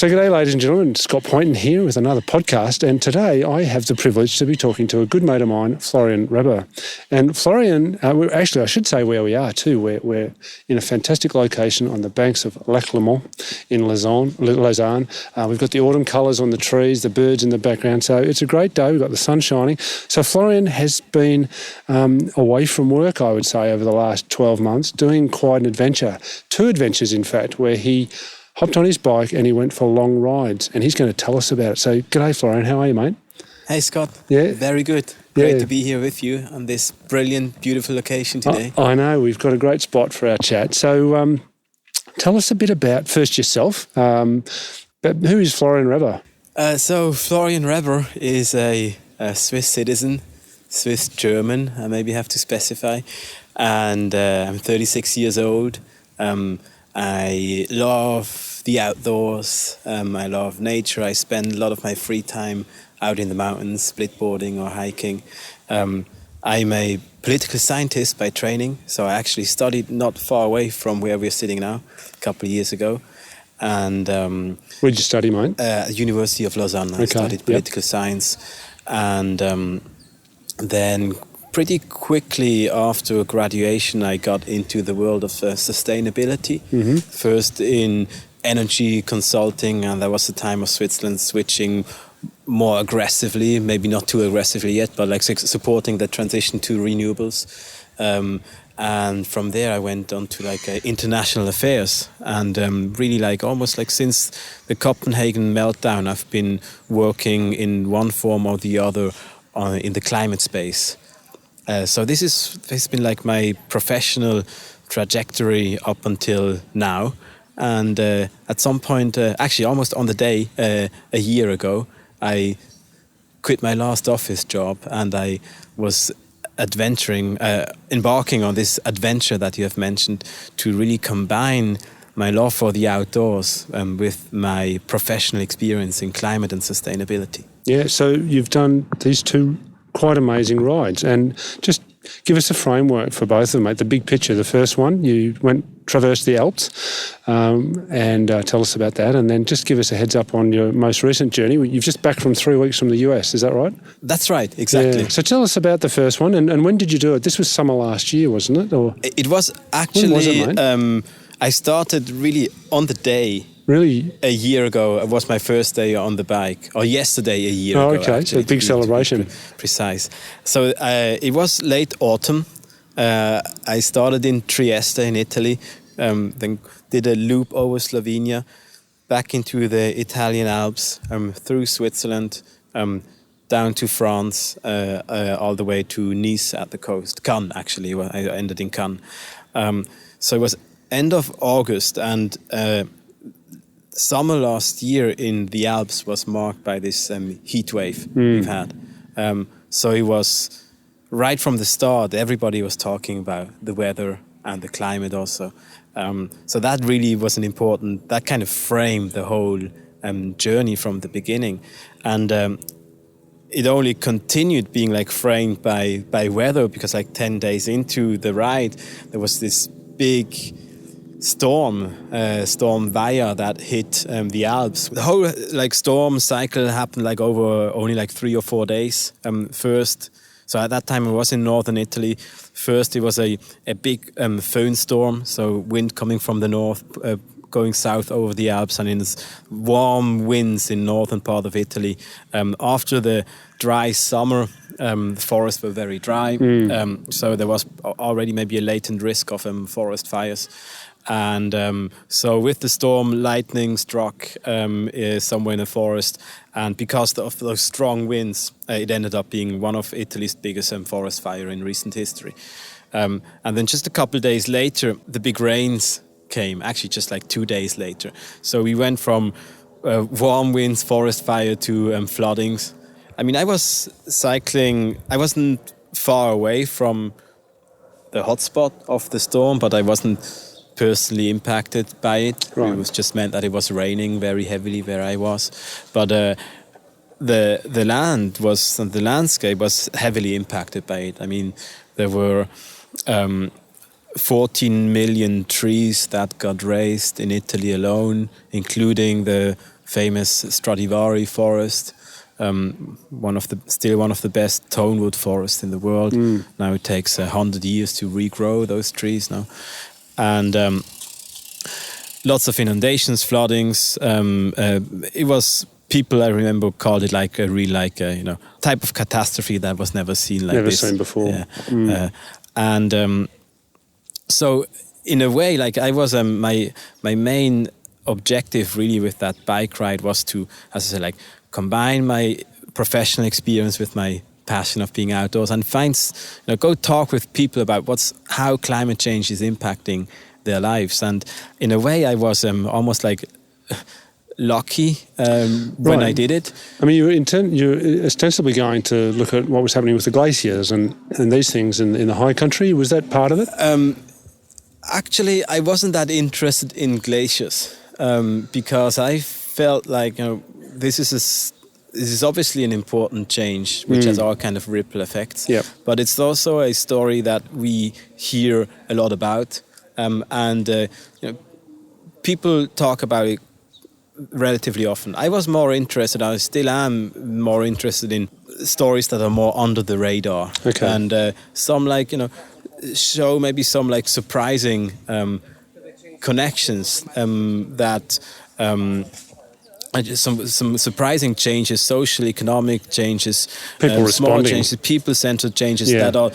So g'day ladies and gentlemen, Scott Poynton here with another podcast, and today I have the privilege to be talking to a good mate of mine, Florian Reber. And Florian, I should say where we are too. We're in a fantastic location on the banks of Lac Le Mans in Lausanne. We've got the autumn colours on the trees, the birds in the background, so it's a great day. We've got the sun shining. So Florian has been away from work, I would say, over the last 12 months, doing quite an adventure. 2 adventures, in fact, where he hopped on his bike and he went for long rides, and he's going to tell us about it. So, g'day, Florian. How are you, mate? Hey, Scott. Yeah. Very good. Great to be here with you on this brilliant, beautiful location today. I know. We've got a great spot for our chat. So, tell us a bit about, first, yourself. But who is Florian Reber? So, Florian Reber is a Swiss citizen, Swiss-German, I maybe have to specify. And I'm 36 years old. I love the outdoors, I love nature. I spend a lot of my free time out in the mountains, splitboarding or hiking. I'm a political scientist by training, so I actually studied not far away from where we're sitting now, a couple of years ago. And where did you study, mate? University of Lausanne. I studied political science, and then pretty quickly after graduation, I got into the world of sustainability. Mm-hmm. First in energy consulting, and that was the time of Switzerland switching more aggressively, maybe not too aggressively yet, but like supporting the transition to renewables. And from there, I went on to international affairs, and really almost since the Copenhagen meltdown, I've been working in one form or the other in the climate space. So this has been my professional trajectory up until now. And at some point, actually almost on the day, a year ago, I quit my last office job, and I was embarking on this adventure that you have mentioned, to really combine my love for the outdoors with my professional experience in climate and sustainability. Yeah, so you've done these 2 quite amazing rides, and just give us a framework for both of them, mate. The big picture, the first one, you traversed the Alps, and tell us about that, and then just give us a heads up on your most recent journey. You've just back from 3 weeks from the US, is that right? That's right, exactly. Yeah. So tell us about the first one, and when did you do it? This was summer last year, wasn't it? Or it was actually. When was it, mate? I started really on the day. Really? A year ago, it was my first day on the bike, or yesterday, a year ago. Okay, actually, so a big celebration. Precise. So it was late autumn. I started in Trieste in Italy, then did a loop over Slovenia, back into the Italian Alps, through Switzerland, down to France, all the way to Nice at the coast. Cannes, actually. I ended in Cannes. So it was end of August, and summer last year in the Alps was marked by this heat wave we've had. So it was right from the start, everybody was talking about the weather and the climate also. So that really was that kind of framed the whole journey from the beginning. And it only continued being framed by weather, because 10 days into the ride, there was this big storm Vaya that hit the Alps. The whole storm cycle happened over only 3 or 4 days. First, so at that time I was in northern Italy. First, it was a big phone storm, so wind coming from the north, going south over the Alps, and in this warm winds in northern part of Italy. After the dry summer, the forests were very dry, so there was already maybe a latent risk of forest fires. And so with the storm, lightning struck somewhere in the forest, and because of those strong winds, it ended up being one of Italy's biggest forest fire in recent history. And then just a couple of days later, the big rains came, actually just 2 days later. So we went from warm winds, forest fire, to floodings. I mean, I was cycling, I wasn't far away from the hotspot of the storm, but I wasn't personally impacted by it. Right. It was just meant that it was raining very heavily where I was. But the landscape was heavily impacted by it. I mean, there were 14 million trees that got raised in Italy alone, including the famous Stradivari forest, still one of the best tonewood forests in the world. Now it takes 100 years to regrow those trees now, and lots of inundations, floodings. It was. People, I remember, called it like a real, type of catastrophe that was never seen like this. Never seen before. Yeah. So, in a way, like I was, my main objective really with that bike ride was to, as I said, like combine my professional experience with my passion of being outdoors and go talk with people about how climate change is impacting their lives. And in a way, I was almost like lucky when I did it. I mean, you're ostensibly going to look at what was happening with the glaciers and these things in the high country. Was that part of it? Actually, I wasn't that interested in glaciers because I felt like this is obviously an important change which has all kind of ripple effects. Yep. But it's also a story that we hear a lot about, and people talk about it relatively often. I was more interested, I still am more interested in stories that are more under the radar. Okay. And some show maybe some surprising connections that some surprising changes, social, economic changes, small changes, people-centered changes that are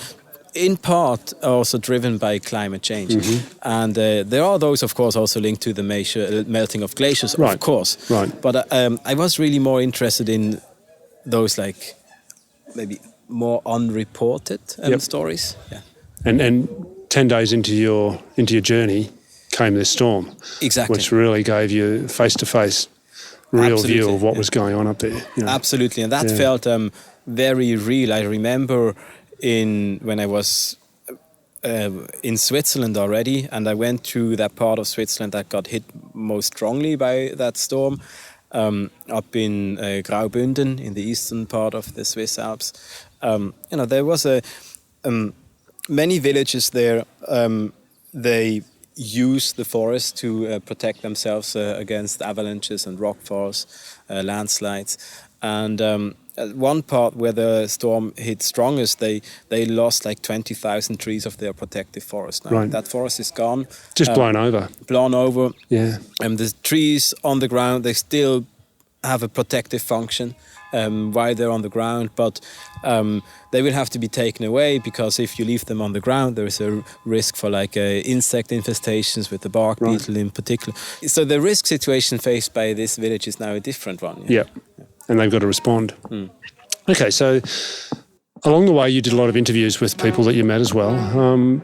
in part also driven by climate change. And there are those, of course, also linked to the major melting of glaciers, of course. Right. But I was really more interested in those maybe more unreported stories. Yeah. And 10 days into your journey came this storm. Exactly. Which really gave you face-to-face real view of what was going on up there. Absolutely. And that felt very real. I remember when I was in Switzerland already, and I went through that part of Switzerland that got hit most strongly by that storm, up in Graubünden in the eastern part of the Swiss Alps. There was many villages there. They use the forest to protect themselves against avalanches and rockfalls, landslides, and one part where the storm hit strongest, they lost 20,000 trees of their protective forest. Now that forest is gone. Just blown over. Blown over. Yeah. And the trees on the ground, they still have a protective function while they're on the ground, but they will have to be taken away because if you leave them on the ground, there is a risk for insect infestations with the bark beetle in particular. So the risk situation faced by this village is now a different one. Yeah. And they've got to respond. Okay, so along the way you did a lot of interviews with people that you met as well.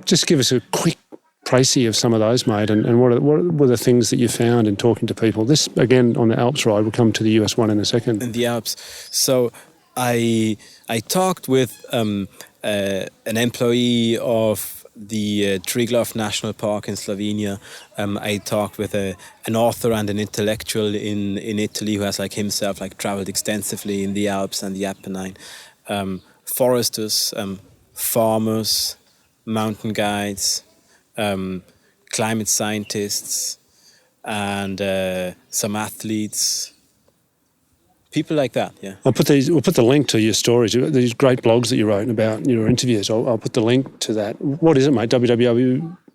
Just give us a quick précis of some of those, mate, and what were the things that you found in talking to people? This, again, on the Alps ride, we'll come to the US one in a second. In the Alps. So I talked with an employee of the Triglav National Park in Slovenia. I talked with an author and an intellectual in Italy who has himself traveled extensively in the Alps and the Apennine. Foresters, farmers, mountain guides, climate scientists, and some athletes. People like that, yeah. We'll put the link to your stories. These great blogs that you wrote about your interviews. I'll put the link to that. What is it, mate?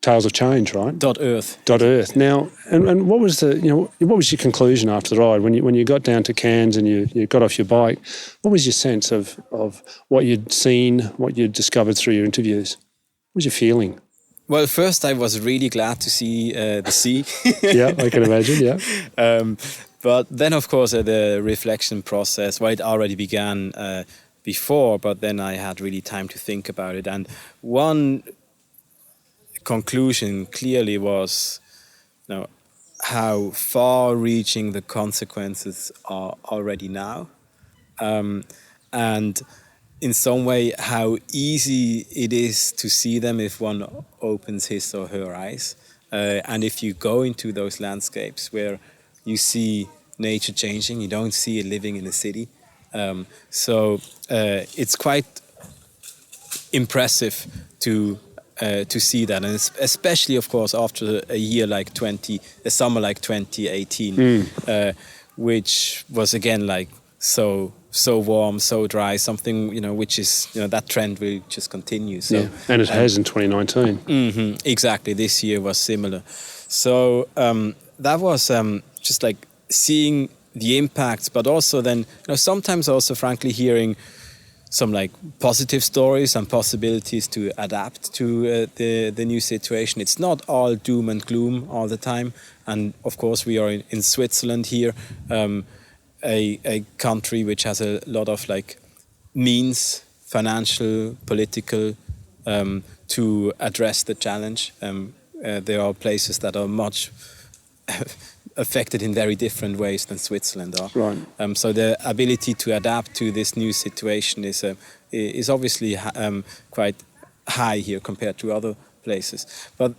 Tales of Change, right? .earth. Now, and what was what was your conclusion after the ride when you got down to Cairns and you got off your bike? What was your sense of what you'd seen, what you'd discovered through your interviews? What was your feeling? Well, first I was really glad to see the sea. Yeah, I can imagine. Yeah. But then, of course, the reflection process, it already began before, but then I had really time to think about it. And one conclusion clearly was how far-reaching the consequences are already now. And in some way, how easy it is to see them if one opens his or her eyes. And if you go into those landscapes where you see nature changing, you don't see it living in a city. So it's quite impressive to see that, and especially, of course, after a year like a summer like 2018, which was again like so warm, so dry, something, which is, that trend will just continue. So, yeah, and it has in 2019. Exactly, this year was similar. So that was just like seeing the impacts, but also then, sometimes also frankly hearing some like positive stories and possibilities to adapt to the new situation. It's not all doom and gloom all the time. And of course we are in Switzerland here, a country which has a lot of like means, financial, political, to address the challenge. There are places that are much affected in very different ways than Switzerland are. Right. So the ability to adapt to this new situation is obviously quite high here compared to other places. But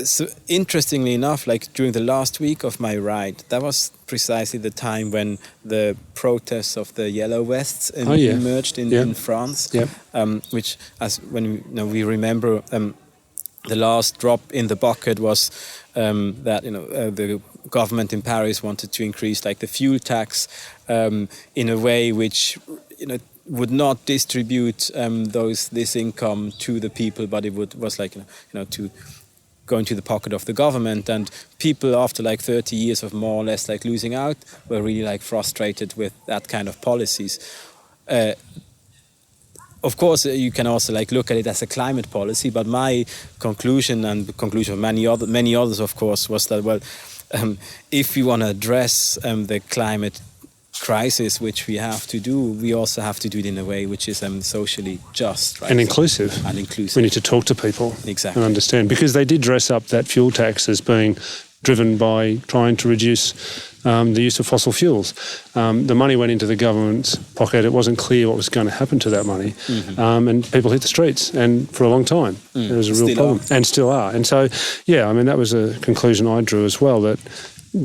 so interestingly enough, like during the last week of my ride, that was precisely the time when the protests of the yellow vests emerged in France. Yep. Which, as when we remember, the last drop in the bucket was that the government in Paris wanted to increase like the fuel tax in a way which would not distribute this income to the people, but it was like to go into the pocket of the government. And people, after like 30 years of more or less like losing out, were really like frustrated with that kind of policies. Of course, you can also like look at it as a climate policy, but my conclusion and the conclusion of many others, of course, was that if we want to address the climate crisis, which we have to do, we also have to do it in a way which is socially just, right? And inclusive. And inclusive. We need to talk to people. Exactly. And understand, because they did dress up that fuel tax as being driven by trying to reduce the use of fossil fuels. The money went into the government's pocket. It wasn't clear what was going to happen to that money. And people hit the streets. And for a long time, it was a real problem. And still are. And so, yeah, I mean, that was a conclusion I drew as well, that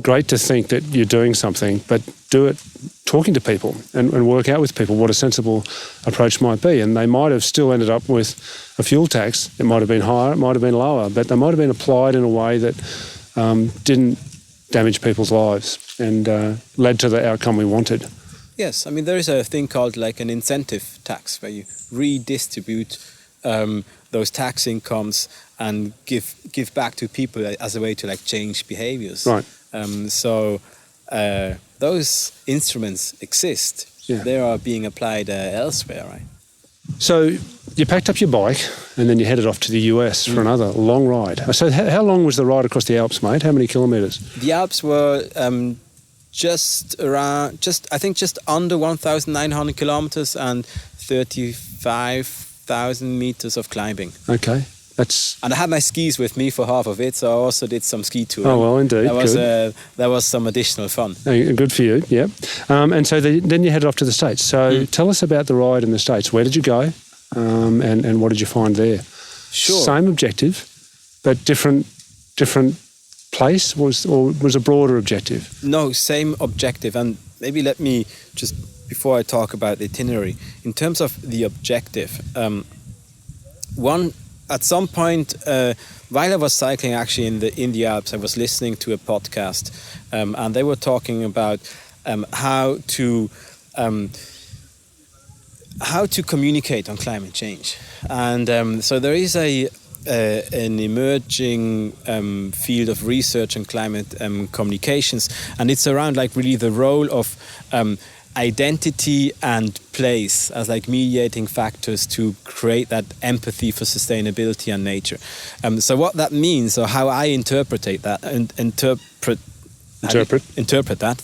great to think that you're doing something, but do it talking to people and work out with people what a sensible approach might be. And they might have still ended up with a fuel tax. It might have been higher, it might have been lower, but they might have been applied in a way that didn't damage people's lives and led to the outcome we wanted. Yes, I mean, there is a thing called like an incentive tax where you redistribute those tax incomes and give back to people as a way to like change behaviors. Right. So those instruments exist. Yeah. They are being applied elsewhere, right? So you packed up your bike and then you headed off to the US for another long ride. So how long was the ride across the Alps, mate? How many kilometres? The Alps were just under 1,900 kilometres and 35,000 metres of climbing. Okay. And I had my skis with me for half of it, so I also did some ski touring. Oh, well, indeed. That was some additional fun. Good for you, yeah. And so then you headed off to the States. So tell us about the ride in the States. Where did you go and what did you find there? Sure. Same objective, but different place was a broader objective? No, same objective. And maybe let me just, before I talk about the itinerary, in terms of the objective, at some point, while I was cycling actually in the Alps, I was listening to a podcast, and they were talking about how to communicate on climate change. And so there is an emerging field of research in climate communications, and it's around like really the role of identity and place as like mediating factors to create that empathy for sustainability and nature. So what that means, or how I interpret that,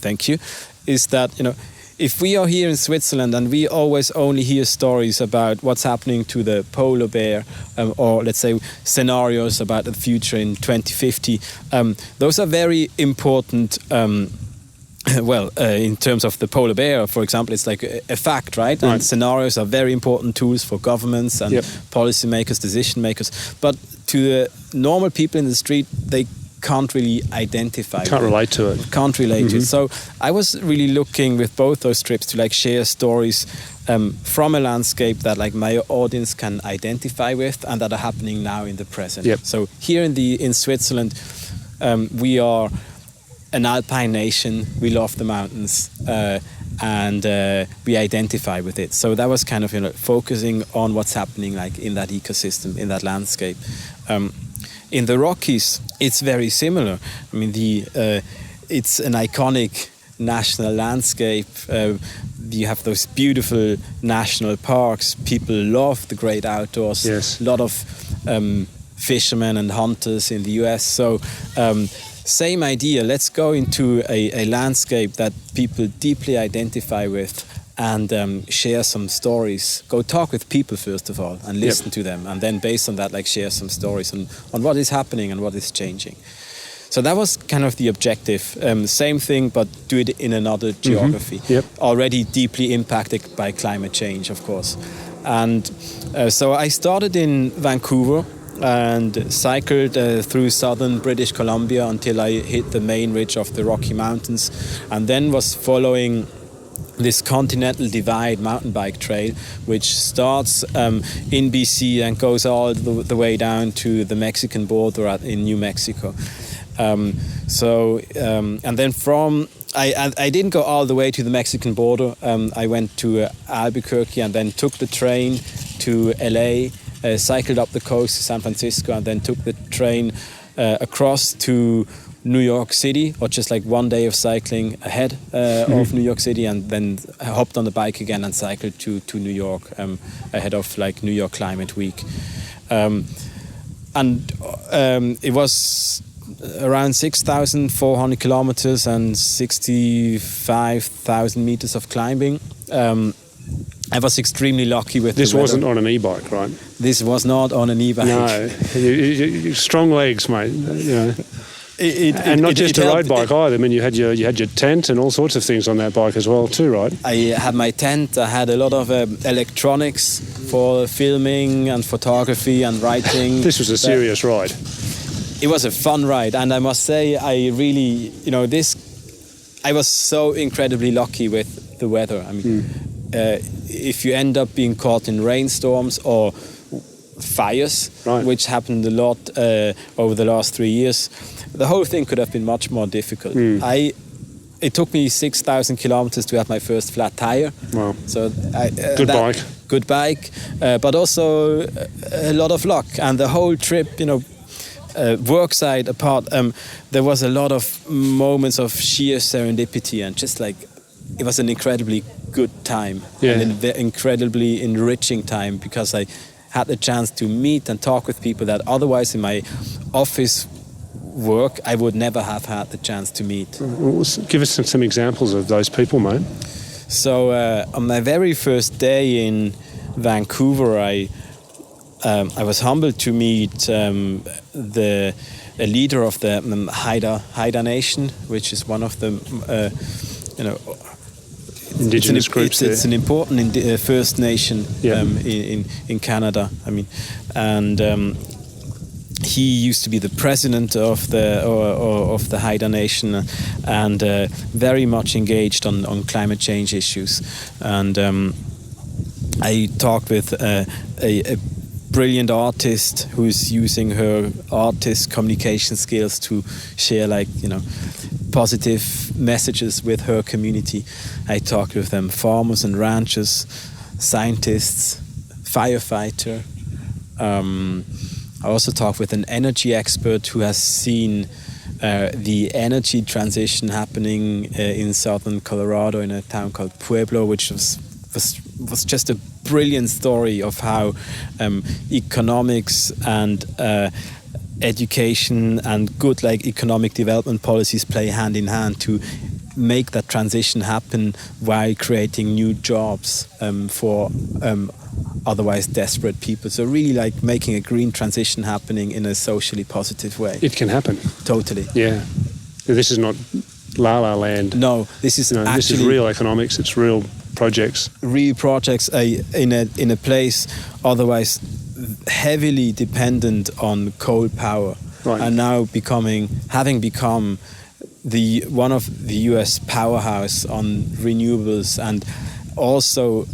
thank you, is that if we are here in Switzerland and we always only hear stories about what's happening to the polar bear, or let's say scenarios about the future in 2050, those are very important. In terms of the polar bear, for example, it's like a fact, right? And scenarios are very important tools for governments and policymakers, decision makers. But to the normal people in the street, they can't really identify. Can't relate to it. Can't relate to it. So I was really looking with both those trips to like share stories from a landscape that like my audience can identify with and that are happening now in the present. Yep. So here in Switzerland, we are an alpine nation. We love the mountains, and we identify with it. So that was kind of focusing on what's happening like in that ecosystem, in that landscape. In the Rockies, it's very similar. I mean, it's an iconic national landscape. You have those beautiful national parks. People love the great outdoors. Yes. A lot of fishermen and hunters in the US. So same idea. Let's go into a landscape that people deeply identify with and share some stories. Go talk with people first of all and listen to them, and then based on that, like share some stories on what is happening and what is changing. So that was kind of the objective. Same thing, but do it in another geography. Already deeply impacted by climate change, of course. And so I started in Vancouver and cycled through southern British Columbia until I hit the main ridge of the Rocky Mountains, and then was following this Continental Divide mountain bike trail, which starts in BC and goes all the way down to the Mexican border in New Mexico. And then from I didn't go all the way to the Mexican border. I went to Albuquerque and then took the train to LA, cycled up the coast to San Francisco, and then took the train across to New York City, or just like one day of cycling ahead of New York City, and then hopped on the bike again and cycled to New York ahead of like New York Climate Week. It was around 6,400 kilometers and 65,000 meters of climbing. I was extremely lucky with this. The weather. Wasn't on an e-bike, right? This was not on an e-bike. No, strong legs, mate. You know. And not just a road bike either. I mean, you had your tent and all sorts of things on that bike as well too, right? I had my tent. I had a lot of electronics for filming and photography and writing. This was a serious ride. It was a fun ride, and I must say, I really, I was so incredibly lucky with the weather. I mean, if you end up being caught in rainstorms or fires, right, which happened a lot over the last 3 years, the whole thing could have been much more difficult. It took me 6,000 kilometers to have my first flat tire. Wow. So Good bike, but also a lot of luck. And the whole trip, work side apart, there was a lot of moments of sheer serendipity, and just like it was an incredibly good time, and an incredibly enriching time, because I had the chance to meet and talk with people that otherwise in my office work I would never have had the chance to meet. Give us some examples of those people, mate. So on my very first day in Vancouver, I was humbled to meet a leader of the Haida Nation, which is one of the indigenous groups. It's an important First Nation in Canada. I mean, and he used to be the president of the Haida Nation, and very much engaged on climate change issues. And I talked with a brilliant artist who's using her artist communication skills to share positive messages with her community. I talked with them, farmers and ranchers, scientists, firefighter. I also talked with an energy expert who has seen the energy transition happening in southern Colorado in a town called Pueblo, which was just a brilliant story of how economics and education and good economic development policies play hand in hand to make that transition happen while creating new jobs for otherwise desperate people. So really making a green transition happening in a socially positive way. It can happen. Totally. Yeah. This is not la-la land. No, this is actually... This is real economics. It's real projects. Real projects in a place otherwise heavily dependent on coal power, right, and now having become one of the US powerhouse on renewables, and also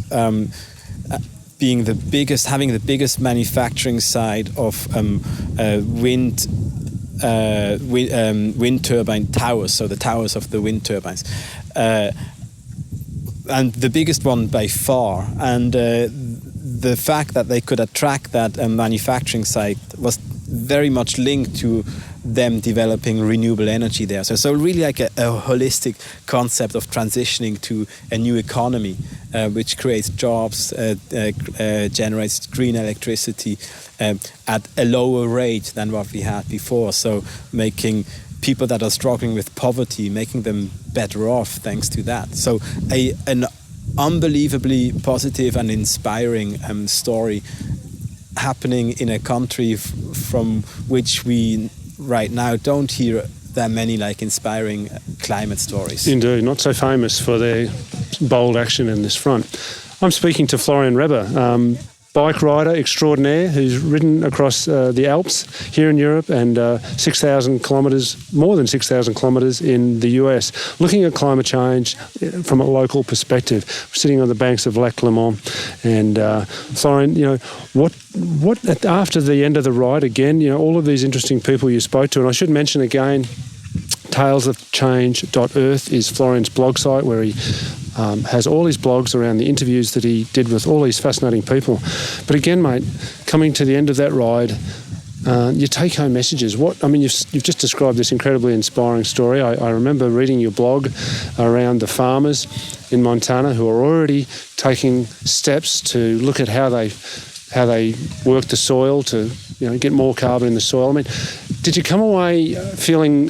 having the biggest manufacturing side of wind wind turbine towers, so the towers of the wind turbines. And the biggest one by far. And the fact that they could attract that manufacturing site was very much linked to them developing renewable energy there. So really like a holistic concept of transitioning to a new economy, which creates jobs, generates green electricity at a lower rate than what we had before. So making people that are struggling with poverty, making them better off thanks to that. So an unbelievably positive and inspiring story happening in a country from which we right now don't hear that many like inspiring climate stories. Indeed, not so famous for their bold action in this front. I'm speaking to Florian Reber, bike rider extraordinaire who's ridden across the Alps here in Europe and 6,000 kilometres, more than 6,000 kilometres in the US, looking at climate change from a local perspective, sitting on the banks of Lac Léman. And Florian, what after the end of the ride, again, all of these interesting people you spoke to, and I should mention again, talesofchange.earth is Florian's blog site where he has all his blogs around the interviews that he did with all these fascinating people. But again, mate, coming to the end of that ride, your take-home messages. You've just described this incredibly inspiring story. I remember reading your blog around the farmers in Montana who are already taking steps to look at how they work the soil to get more carbon in the soil. I mean, did you come away feeling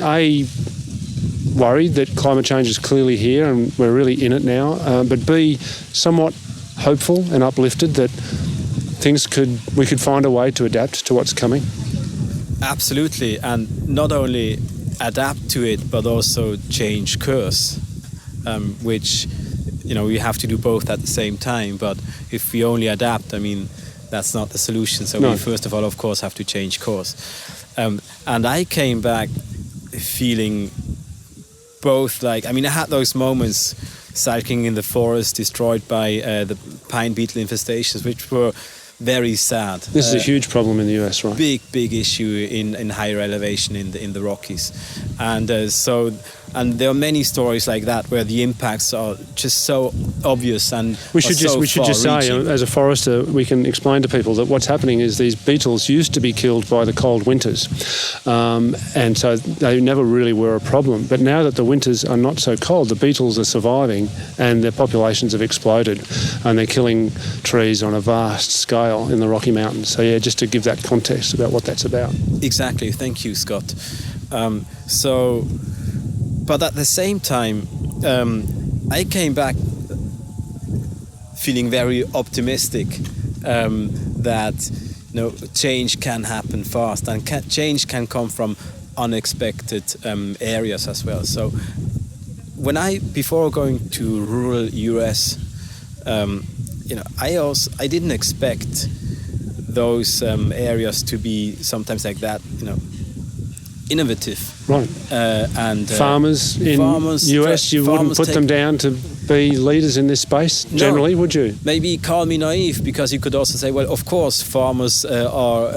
worried that climate change is clearly here and we're really in it now, but B, somewhat hopeful and uplifted that we could find a way to adapt to what's coming? Absolutely, and not only adapt to it but also change course, which we have to do both at the same time. But if we only adapt, that's not the solution. So we first of all, of course, have to change course. And I came back feeling both I had those moments cycling in the forest destroyed by the pine beetle infestations, which were very sad. This is a huge problem in the US, right? Big issue in higher elevation in the Rockies. And and there are many stories like that where the impacts are just so obvious and we should just say, as a forester, we can explain to people that what's happening is these beetles used to be killed by the cold winters, and so they never really were a problem. But now that the winters are not so cold, the beetles are surviving, and their populations have exploded, and they're killing trees on a vast scale in the Rocky Mountains. So yeah, just to give that context about what that's about. Exactly. Thank you, Scott. But at the same time, I came back feeling very optimistic that change can happen fast, and change can come from unexpected areas as well. So before going to rural US, I didn't expect those areas to be sometimes like that, innovative. Right. And farmers in US, you wouldn't put them down to be leaders in this space generally, would you? Maybe call me naive, because you could also say, well, of course, farmers are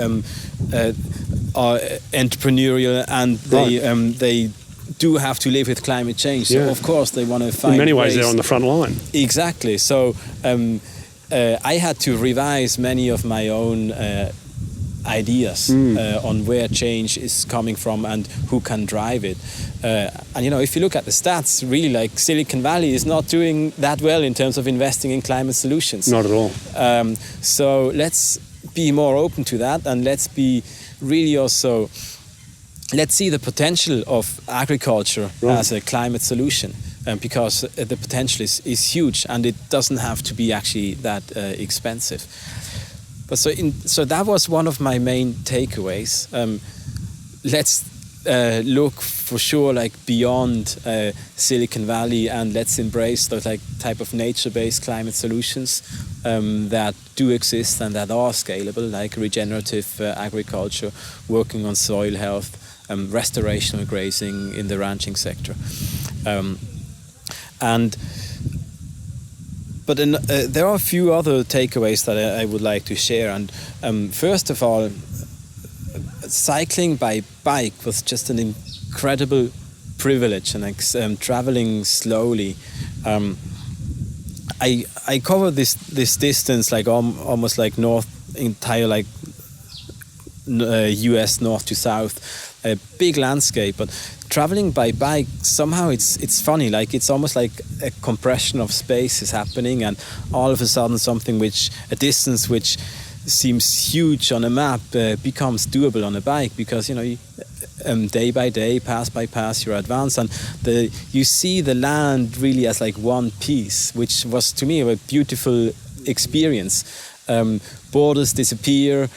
entrepreneurial, and they do have to live with climate change. So of course they want to find. In many ways, they're on the front line. Exactly. So I had to revise many of my own ideas on where change is coming from and who can drive it. And if you look at the stats, really, like Silicon Valley is not doing that well in terms of investing in climate solutions. Not at all. So let's be more open to that, and let's be really also, let's see the potential of agriculture as a climate solution. Because the potential is huge, and it doesn't have to be actually that expensive. But so that was one of my main takeaways. Let's look for sure beyond Silicon Valley, and let's embrace those type of nature-based climate solutions that do exist and that are scalable, like regenerative agriculture, working on soil health, restorational grazing in the ranching sector. But there are a few other takeaways that I would like to share. And first of all, cycling by bike was just an incredible privilege, and traveling slowly. I covered this distance like almost like entire US north to south, a big landscape. But traveling by bike, somehow it's funny. Like it's almost like a compression of space is happening, and all of a sudden a distance which seems huge on a map becomes doable on a bike, because day by day, pass by pass, you're advanced, and you see the land really as like one piece, which was to me a beautiful experience. Borders disappear,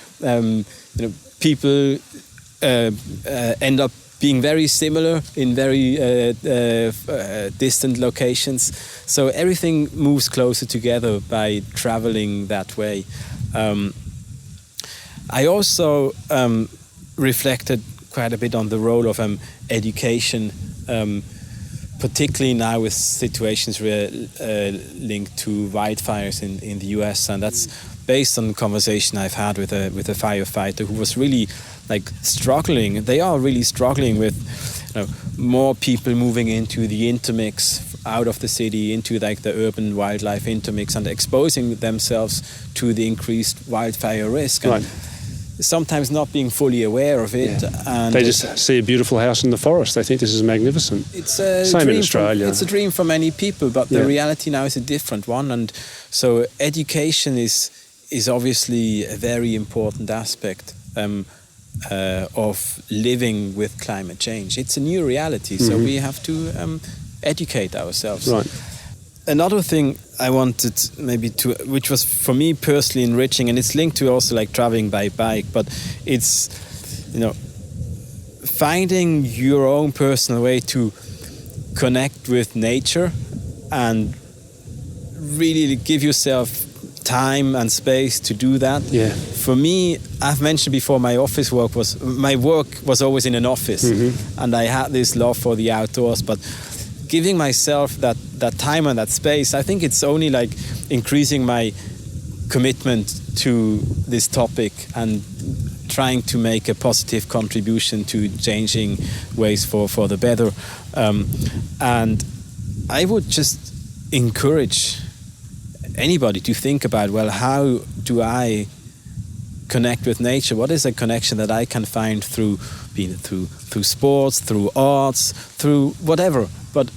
people end up being very similar in very distant locations. So everything moves closer together by traveling that way. I also reflected quite a bit on the role of education, particularly now with situations linked to wildfires in the US, and that's based on a conversation I've had with a firefighter who was really struggling. They are really struggling with more people moving into the intermix out of the city, into the urban wildlife intermix, and exposing themselves to the increased wildfire risk. And sometimes not being fully aware of it. Yeah. And they just see a beautiful house in the forest. They think this is magnificent. It's a Same dream in Australia. It's a dream for many people, but the reality now is a different one. And so education is obviously a very important aspect of living with climate change. It's a new reality, so we have to educate ourselves. Right. Another thing I wanted which was for me personally enriching, and it's linked to also traveling by bike, but it's, finding your own personal way to connect with nature and really give yourself time and space to do that. Yeah. For me, I've mentioned before, my work was always in an office, and I had this love for the outdoors, but giving myself that time and that space, I think it's only increasing my commitment to this topic and trying to make a positive contribution to changing ways for the better. And I would just encourage anybody to think about, well, how do I connect with nature? What is a connection that I can find through sports, through arts, through whatever? But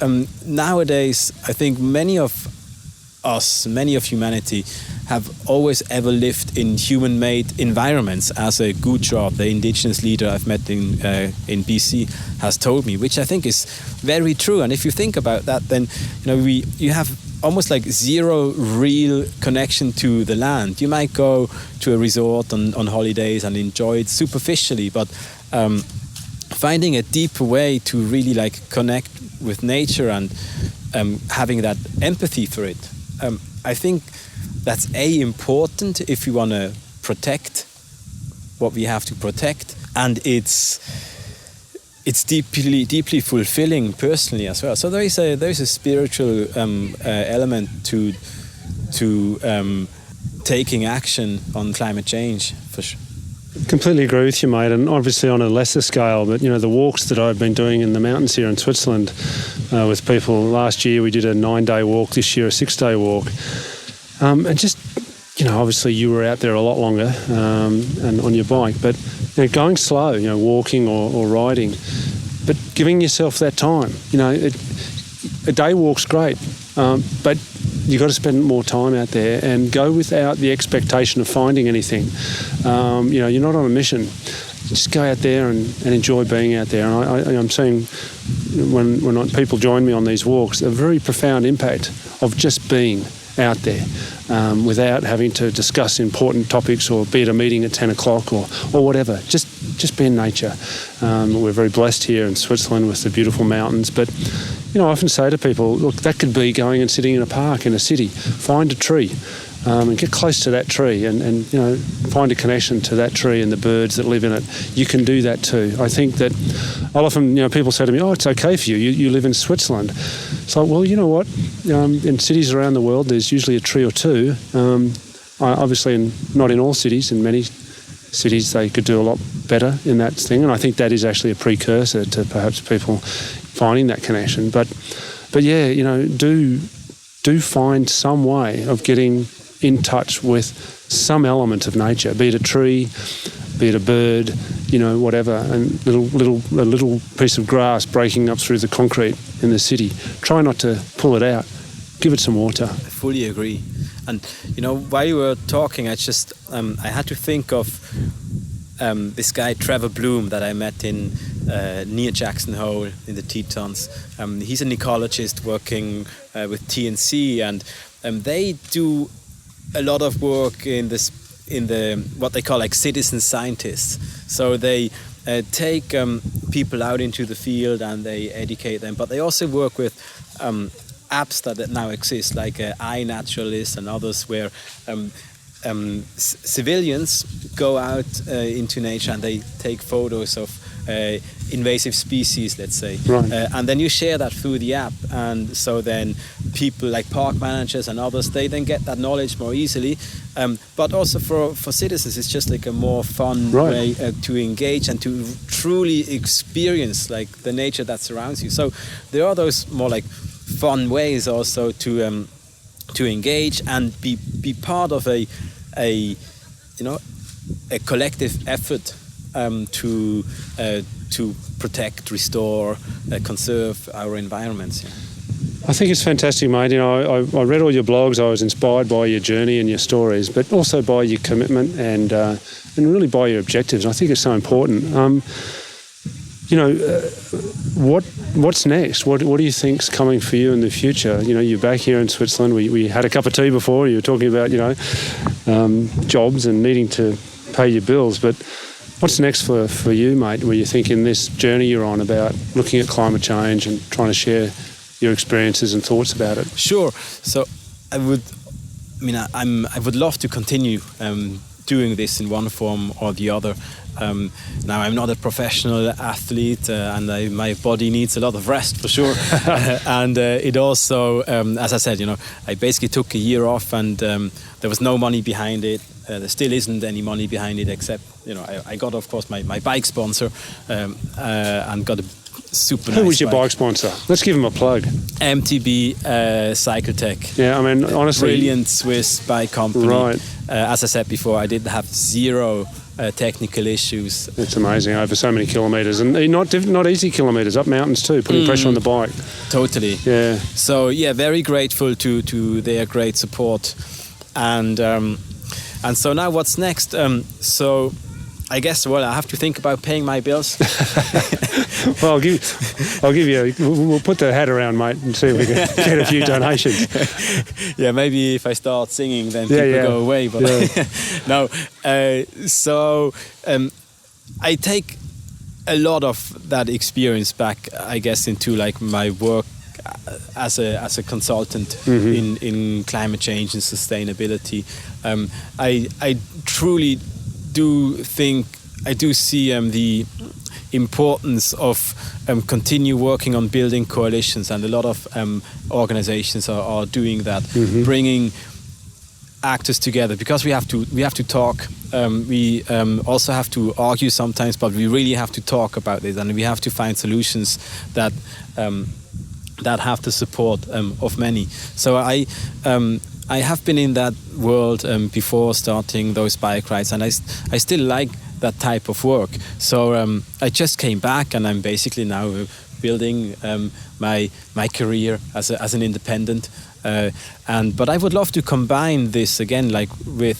nowadays, I think many of humanity, have always ever lived in human-made environments, as a Gujarat, the indigenous leader I've met in BC, has told me, which I think is very true. And if you think about that, then you have almost zero real connection to the land. You might go to a resort on holidays and enjoy it superficially, but finding a deeper way to really connect with nature and having that empathy for it, I think that's important if we want to protect what we have to protect, and it's deeply fulfilling personally as well. So there is a spiritual element to taking action on climate change, for sure. Completely agree with you, mate, and obviously on a lesser scale, but the walks that I've been doing in the mountains here in Switzerland with people. Last year we did a 9-day walk, this year a 6-day walk, and just obviously you were out there a lot longer and on your bike, but going slow, walking or riding, but giving yourself that time. A day walk's great, but you've got to spend more time out there and go without the expectation of finding anything. You're not on a mission. Just go out there and enjoy being out there. And I'm seeing when people join me on these walks, a very profound impact of just being out there without having to discuss important topics or be at a meeting at 10 o'clock or whatever. Just be in nature. We're very blessed here in Switzerland with the beautiful mountains, but I often say to people, look, that could be going and sitting in a park in a city. Find a tree and get close to that tree and find a connection to that tree and the birds that live in it. You can do that too. I think that I'll often, people say to me, oh, it's okay for you. You live in Switzerland. It's like, well, you know what? In cities around the world, there's usually a tree or two. Obviously, not in all cities, in many cities, they could do a lot better in that thing. And I think that is actually a precursor to perhaps people finding that connection. But yeah, you know, do find some way of getting in touch with some element of nature, be it a tree, be it a bird, you know, whatever, and a little piece of grass breaking up through the concrete in the city. Try not to pull it out. Give it some water. I fully agree. And, you know, while you were talking, I just, I had to think of this guy, Trevor Bloom, that I met in near Jackson Hole in the Tetons. He's an ecologist working with TNC, and they do a lot of work in the what they call like citizen scientists. So they take people out into the field and they educate them, but they also work with apps that now exist, like iNaturalist and others, where civilians go out into nature and they take photos of invasive species, let's say, right. And then you share that through the app, and so then people like park managers and others, they then get that knowledge more easily, but also for citizens it's just like a more fun right. way to engage and to truly experience like the nature that surrounds you. So there are those more like fun ways also to engage and be part of a collective effort to protect, restore, conserve our environments. Yeah. I think it's fantastic, mate. You know, I read all your blogs. I was inspired by your journey and your stories, but also by your commitment and really by your objectives. I think it's so important. What's next? What do you think's coming for you in the future? You know, you're back here in Switzerland. We had a cup of tea before. You were talking about, jobs and needing to pay your bills. But what's next for you, mate, where you think in this journey you're on about looking at climate change and trying to share your experiences and thoughts about it? Sure. So I would love to continue doing this in one form or the other. Now, I'm not a professional athlete, and my body needs a lot of rest for sure. And it also, as I said, I basically took a year off, and there was no money behind it. There still isn't any money behind it, except I got, of course, my bike sponsor, and got a super. Who was your bike sponsor? Let's give him a plug. MTB Cycle Tech. Yeah, I mean, honestly, brilliant Swiss bike company. Right. As I said before, I did have zero technical issues. It's amazing, over so many kilometres, and not easy kilometres, up mountains too, putting pressure on the bike. Totally. Yeah. So yeah, very grateful to their great support, and so now what's next? So I guess I have to think about paying my bills. Well, I'll give you. We'll put the hat around, mate, and see if we can get a few donations. Yeah, maybe if I start singing, then people go away. But no. So I take a lot of that experience back, I guess, into like my work as a consultant in climate change and sustainability. I truly do see the importance of continue working on building coalitions, and a lot of organizations are doing that, bringing actors together, because we have to talk. We also have to argue sometimes, but we really have to talk about this, and we have to find solutions that have the support of many. So I have been in that world before starting those bike rides, and I still like that type of work. So I just came back, and I'm basically now building my career as an independent. But I would love to combine this again, like with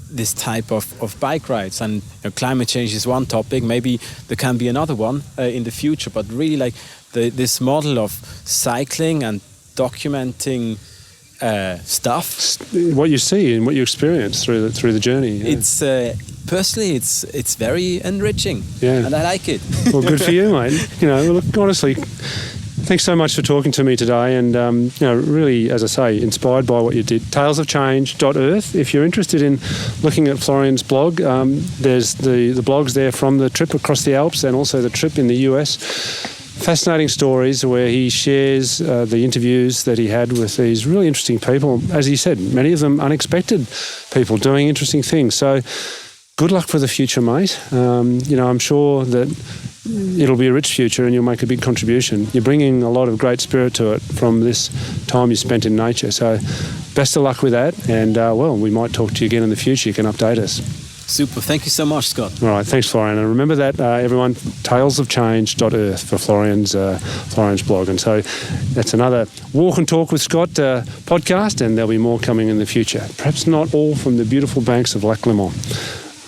this type of bike rides. And climate change is one topic. Maybe there can be another one in the future. But really, like this model of cycling and documenting stuff, what you see and what you experience through the journey. Yeah. It's personally, it's very enriching, and I like it. Well, good for you, mate. Look, honestly, thanks so much for talking to me today, and really, as I say, inspired by what you did. Talesofchange.earth. If you're interested in looking at Florian's blog, there's the blogs there from the trip across the Alps and also the trip in the US. Fascinating stories where he shares the interviews that he had with these really interesting people. As he said, many of them unexpected people doing interesting things. So Good luck for the future, mate. I'm sure that it'll be a rich future and you'll make a big contribution. You're bringing a lot of great spirit to it from this time you spent in nature. So best of luck with that. And, we might talk to you again in the future. You can update us. Super. Thank you so much, Scott. All right. Thanks, Florian. And remember that, everyone, talesofchange.earth for Florian's blog. And so that's another Walk and Talk with Scott podcast, and there'll be more coming in the future. Perhaps not all from the beautiful banks of Lac Le Mans.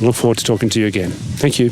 I look forward to talking to you again. Thank you.